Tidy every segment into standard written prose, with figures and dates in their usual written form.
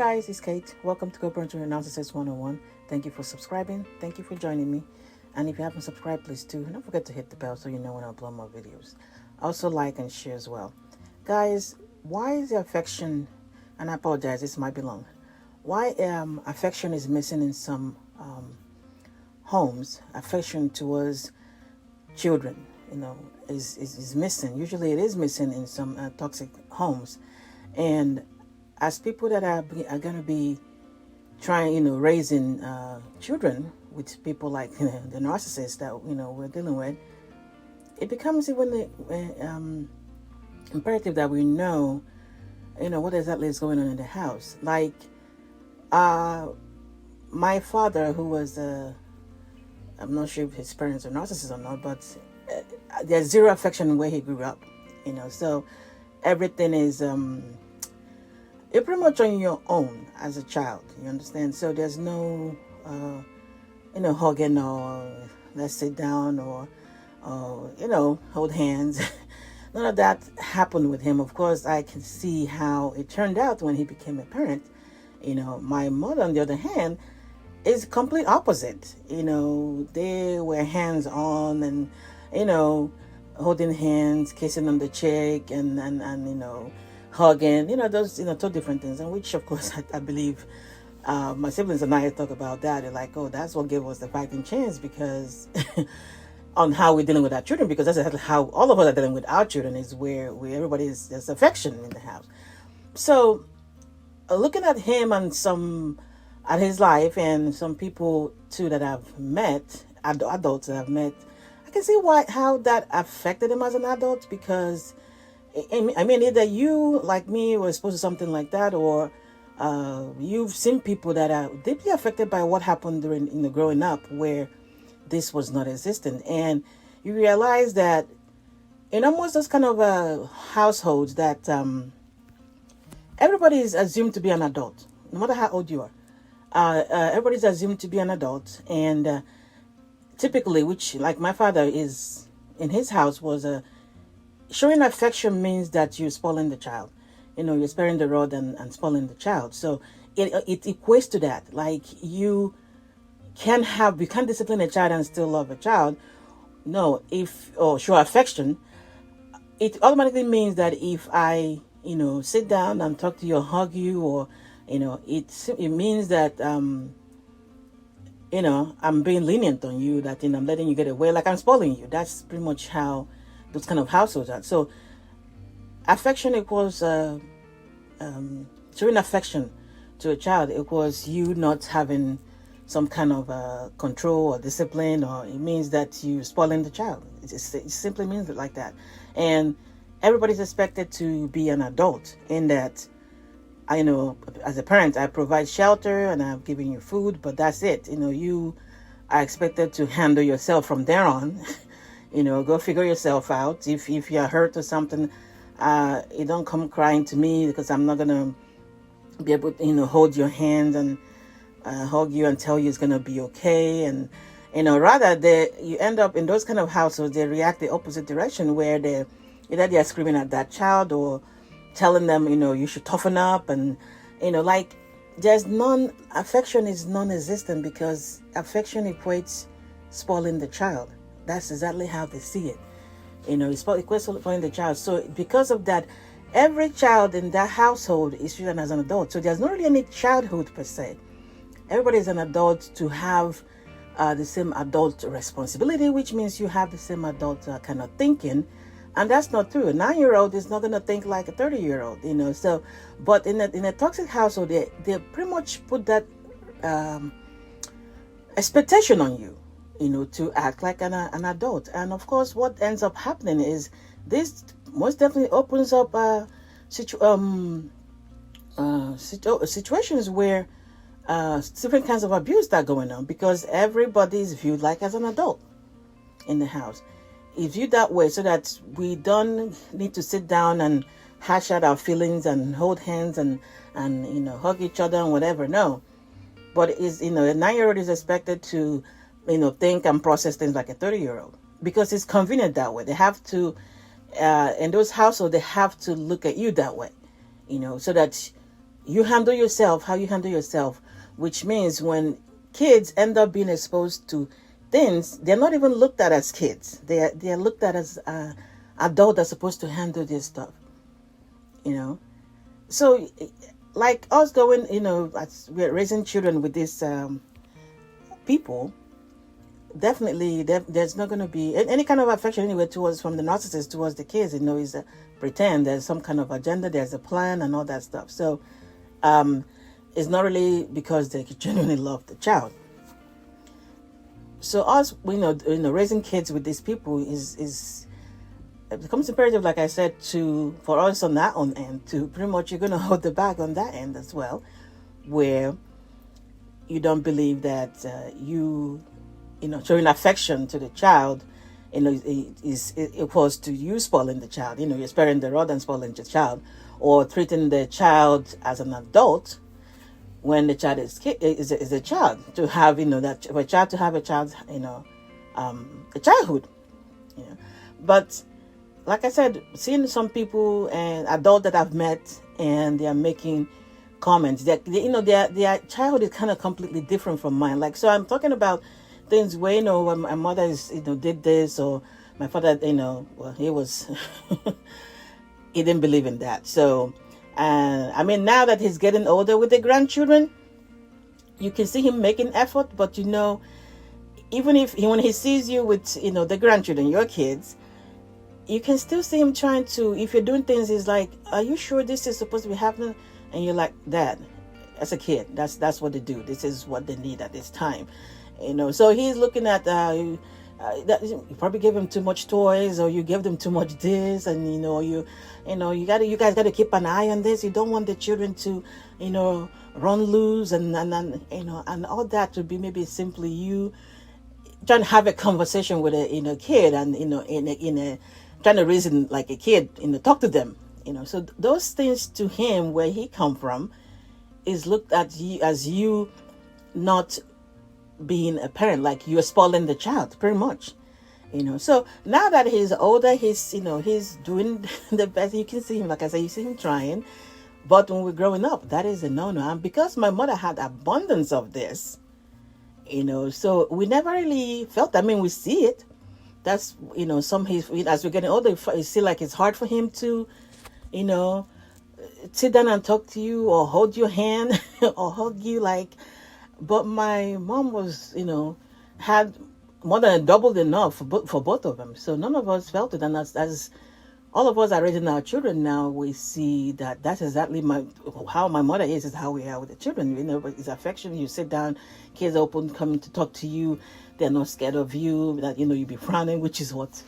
guys, it's Kate. Welcome to Parental Analysis 101. Thank you for subscribing. Thank you for joining me. And if you haven't subscribed, please do. Don't forget to hit the bell so you know when I upload more videos. Also like and share as well. Guys, why is the affection, and I apologize, this might be long. Why affection is missing in some homes, affection towards children, is missing. Usually it is missing in some toxic homes. And as people that are going to be trying, raising children with people like the narcissists that, we're dealing with, it becomes even imperative that we know, what exactly is going on in the house. Like, my father, who was, I'm not sure if his parents are narcissists or not, but there's zero affection where he grew up, so everything is, you're pretty much on your own as a child, you understand? So there's no, hugging or let's sit down or hold hands. None of that happened with him. Of course, I can see how it turned out when he became a parent. My mother, on the other hand, is complete opposite. They were hands on and, holding hands, kissing on the cheek and hugging, those, two different things. And which, of course, I believe my siblings and I talk about that. They're like, oh, that's what gave us the fighting chance because on how we're dealing with our children, because that's exactly how all of us are dealing with our children is where there's affection in the house. So looking at him and at his life and some people too that I've met, adults that I've met, I can see how that affected him as an adult because I mean, either you, like me, were exposed to something like that, or you've seen people that are deeply affected by what happened during growing up, where this was not existent, and you realize that in almost those kind of households that everybody is assumed to be an adult, no matter how old you are. Everybody's assumed to be an adult, and typically, which like my father is in his house was a. Showing affection means that you're spoiling the child. You're sparing the rod and spoiling the child. So it equates to that. Like you can't discipline a child and still love a child. No, show affection, it automatically means that if I, sit down and talk to you or hug you or, it means that, I'm being lenient on you, that, I'm letting you get away, like I'm spoiling you. That's pretty much how those kind of households are. So affection equals showing affection to a child equals you not having some kind of control or discipline, or it means that you're spoiling the child. It simply means it like that. And everybody's expected to be an adult in that, as a parent, I provide shelter and I'm giving you food, but that's it. You are expected to handle yourself from there on. Go figure yourself out. If you're hurt or something, you don't come crying to me because I'm not going to be able to, hold your hand and hug you and tell you it's going to be okay. And, rather you end up in those kind of households, they react the opposite direction where they're screaming at that child or telling them, you should toughen up. And, there's affection is non-existent because affection equates spoiling the child. That's exactly how they see it. It's equating the child. So because of that, every child in that household is treated as an adult. So there's not really any childhood per se. Everybody is an adult to have the same adult responsibility, which means you have the same adult kind of thinking. And that's not true. A 9-year-old is not going to think like a 30-year-old, So, but in a toxic household, they pretty much put that expectation on you. To act like an adult. And of course, what ends up happening is this most definitely opens up situations where different kinds of abuse start going on because everybody is viewed like as an adult in the house. It's viewed that way so that we don't need to sit down and hash out our feelings and hold hands and hug each other and whatever. No. But a 9-year-old is expected to think and process things like a 30-year-old because it's convenient that way. They have to, in those households, they have to look at you that way, so that you handle yourself, how you handle yourself, which means when kids end up being exposed to things, they're not even looked at as kids. They're looked at as adults that's supposed to handle this stuff, you know. So, like us going, as we're raising children with these people, definitely there's not going to be any kind of affection anyway towards from the narcissist towards the kids. Is pretend there's some kind of agenda, there's a plan, and all that stuff. So, it's not really because they genuinely love the child. So us, raising kids with these people is it becomes imperative, like I said, for us on that own end to pretty much you're going to hold the bag on that end as well, where you don't believe that showing affection to the child, is equals to you spoiling the child. You're sparing the rod and spoiling the child, or treating the child as an adult when the child is a child, to have that for a child to have a child a childhood. But like I said, seeing some people and adults that I've met, and they are making comments that their childhood is kind of completely different from mine. Like, so I'm talking about things where when my mother did this, or my father he was he didn't believe in that. So I mean, now that he's getting older with the grandchildren, you can see him making effort. But even when he sees you with the grandchildren, your kids, you can still see him trying to, if you're doing things, he's like, are you sure this is supposed to be happening? And you're like, Dad, as a kid, that's what they do. This is what they need at this time. So he's looking at that you probably give them too much toys, or you give them too much this, and you guys got to keep an eye on this. You don't want the children to run loose, and all that to be maybe simply you trying to have a conversation with a kid, and in a trying to reason like a kid, talk to them, so those things to him, where he come from, is looked at you as you not being a parent, like you're spoiling the child pretty much. So now that he's older, he's doing the best. You can see him, like I said, you see him trying. But when we're growing up, that is a no-no. And because my mother had abundance of this, so we never really felt, I mean, we see it. That's, as we're getting older, you see like it's hard for him to, sit down and talk to you, or hold your hand or hug you, like. But my mom was, had more than doubled enough for both of them. So none of us felt it. And as all of us are raising our children now, we see that that's exactly how my mother is how we are with the children. It's affection. You sit down, kids open, coming to talk to you. They're not scared of you, that, you be frowning, which is what,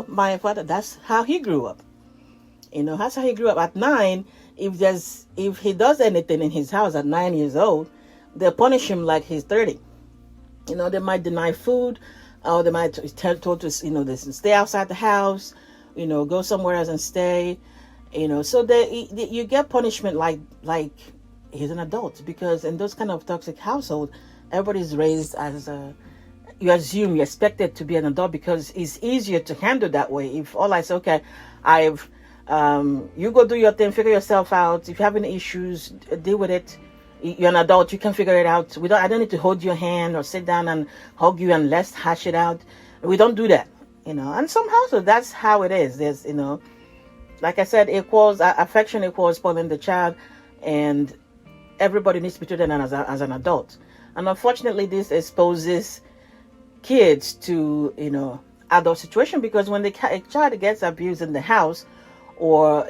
my father, that's how he grew up. That's how he grew up. At 9, if he does anything in his house at 9 years old, they'll punish him like he's 30. They might deny food, or they might told to, stay outside the house, go somewhere else and stay, so you get punishment like he's an adult, because in those kind of toxic household, everybody's raised as you assume you're expected to be an adult, because it's easier to handle that way. If all I say, okay, you go do your thing, figure yourself out. If you have any issues, deal with it. You're an adult, you can figure it out. I don't need to hold your hand or sit down and hug you and let's hash it out. We don't do that, And some households, that's how it is. There's, like I said, affection equals spoiling the child, and everybody needs to be treated as an adult. And unfortunately, this exposes kids to, adult situation, because when a child gets abused in the house, or,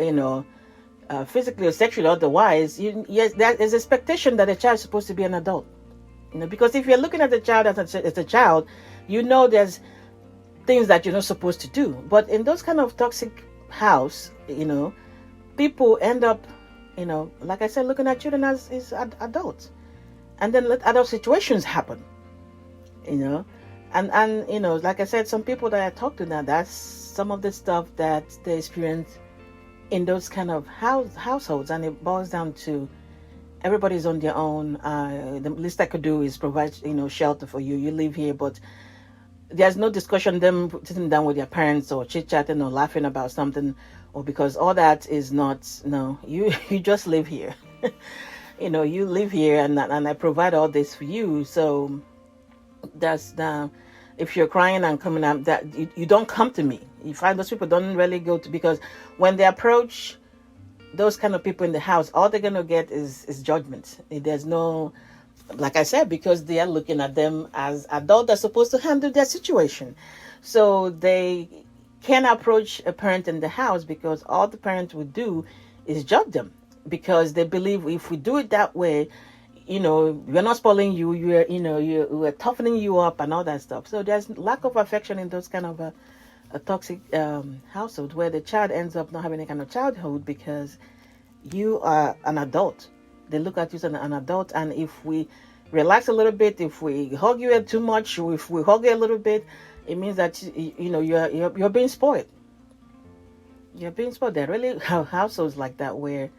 physically or sexually or otherwise, yes, there is expectation that a child is supposed to be an adult. Because if you're looking at the child as a child, there's things that you're not supposed to do. But in those kind of toxic house, people end up, like I said, looking at children as adults, and then let adult situations happen. And like I said, some people that I talk to now, that's some of the stuff that they experience in those kind of households, and it boils down to everybody's on their own. The least I could do is provide, shelter for you. You live here, but there's no discussion, them sitting down with their parents or chit-chatting or laughing about something, or because all that is not, no, you just live here. You live here, and I provide all this for you. So that's the if you're crying and coming up, that you don't come to me. You find those people don't really go to, because when they approach those kind of people in the house, all they're gonna get is judgment. There's no, like I said, because they are looking at them as adults that's supposed to handle their situation. So they can't approach a parent in the house, because all the parent would do is judge them, because they believe if we do it that way, we're not spoiling you, we're toughening you up and all that stuff. So there's lack of affection in those kind of a toxic household, where the child ends up not having any kind of childhood, because you are an adult. They look at you as an adult, and if we relax a little bit, if we hug you too much, or if we hug you a little bit, it means that you're being spoiled. You're being spoiled. There are really households like that, where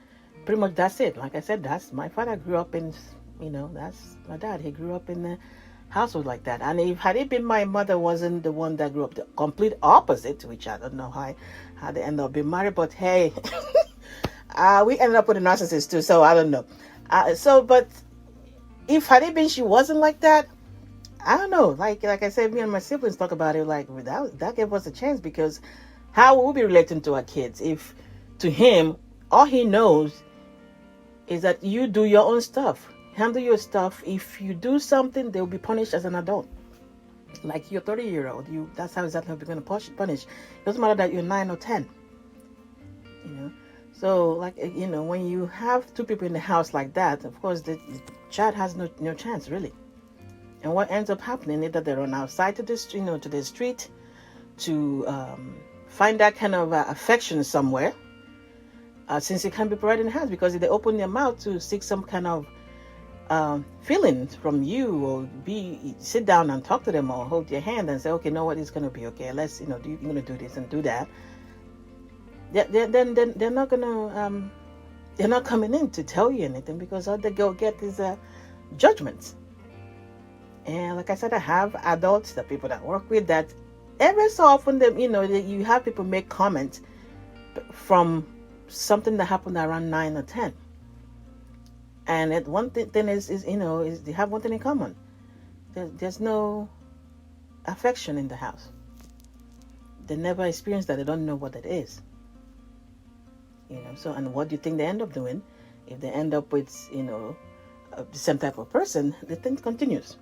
pretty much that's it. Like I said, that's my father grew up in. That's my dad. He grew up in a household like that. And if had it been my mother wasn't the one that grew up the complete opposite, which I don't know how they end up being married, but hey, we ended up with a narcissist too. So I don't know. But if had it been she wasn't like that, I don't know. Like I said, me and my siblings talk about it. Like that gave us a chance, because how will we be relating to our kids if to him all he knows is that you do your own stuff, handle your stuff. If you do something, they'll be punished as an adult. Like you're 30-year-old, that's how exactly you're going to punish. It doesn't matter that you're 9 or 10. So when you have two people in the house like that, of course the child has no chance really. And what ends up happening is that they run outside to the street to find that kind of affection somewhere. Since it can't be provided in the house, because if they open their mouth to seek some kind of feelings from you, or sit down and talk to them, or hold your hand and say, okay, know what, it's going to be okay. Let's, you're going to do this and do that. Then they're not going to, they're not coming in to tell you anything, because all they go get is judgments. And like I said, I have adults, the people that I work with, that every so often, you have people make comments from something that happened around 9 or 10. And one thing is they have one thing in common. There's no affection in the house. They never experienced that. They don't know what it is. So, and what do you think they end up doing? If they end up with, the same type of person, the thing continues.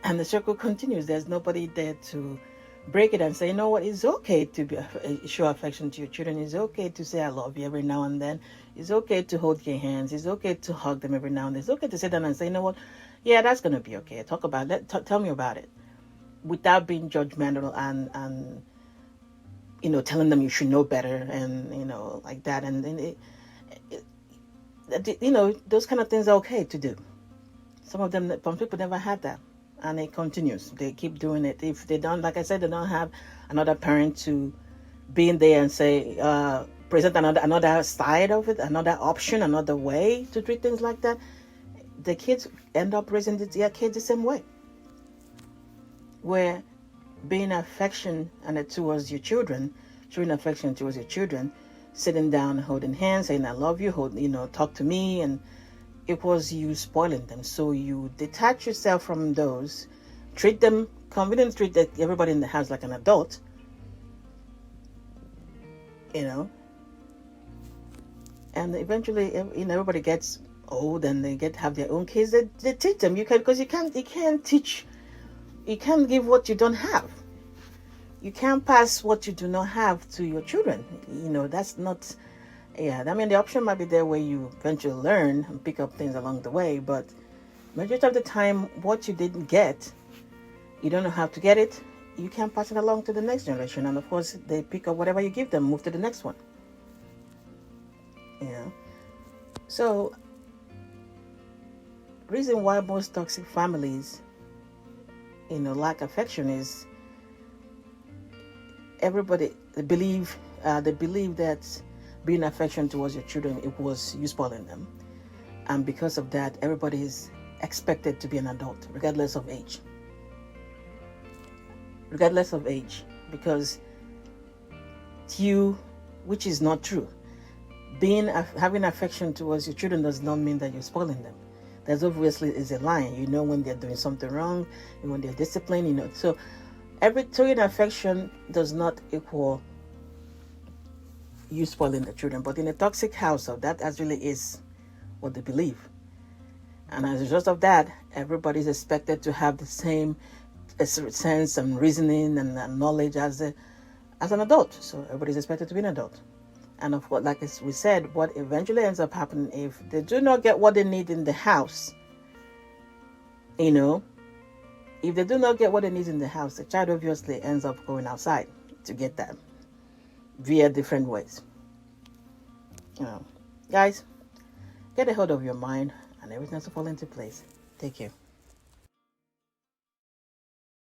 And the circle continues. There's nobody there to break it and say, what, it's okay to show affection to your children. It's okay to say I love you every now and then. It's okay to hold your hands. It's okay to hug them every now and then. It's okay to sit down and say, what, yeah, that's going to be okay. Talk about it. Tell me about it. Without being judgmental and telling them you should know better and, like that. And then, those kind of things are okay to do. Some people never had that. And it continues. They keep doing it. If they don't, like I said, they don't have another parent to be in there and say, present another side of it, another option, another way to treat things like that, the kids end up raising their kids the same way. Where being affection towards your children, showing affection towards your children, sitting down, holding hands, saying I love you, talk to me, and it was you spoiling them. So you detach yourself from those, treat them, confidently treat everybody in the house like an adult, and eventually, everybody gets old and they have their own kids. They teach them. Because you can't teach, you can't give what you don't have. You can't pass what you do not have to your children. That's not. Yeah, the option might be there where you eventually learn and pick up things along the way, but majority of the time, what you didn't get, you don't know how to get it, you can't pass it along to the next generation. And of course, they pick up whatever you give them, move to the next one. So, reason why most toxic families, lack affection is everybody, they believe that being affection towards your children, it was you spoiling them. And because of that, everybody is expected to be an adult, regardless of age. Because which is not true. Having affection towards your children does not mean that you're spoiling them. There's obviously is a line. You know when they're doing something wrong, and when they're disciplined. So every showing affection does not equal you spoiling the children. But in a toxic household, that actually is what they believe. And as a result of that, everybody's expected to have the same sense and reasoning and knowledge as an adult. So everybody's expected to be an adult. And of course, like we said, what eventually ends up happening if they do not get what they need in the house, if they do not get what they need in the house, the child obviously ends up going outside to get that via different ways. Guys, get a hold of your mind and everything will fall into place. Take care.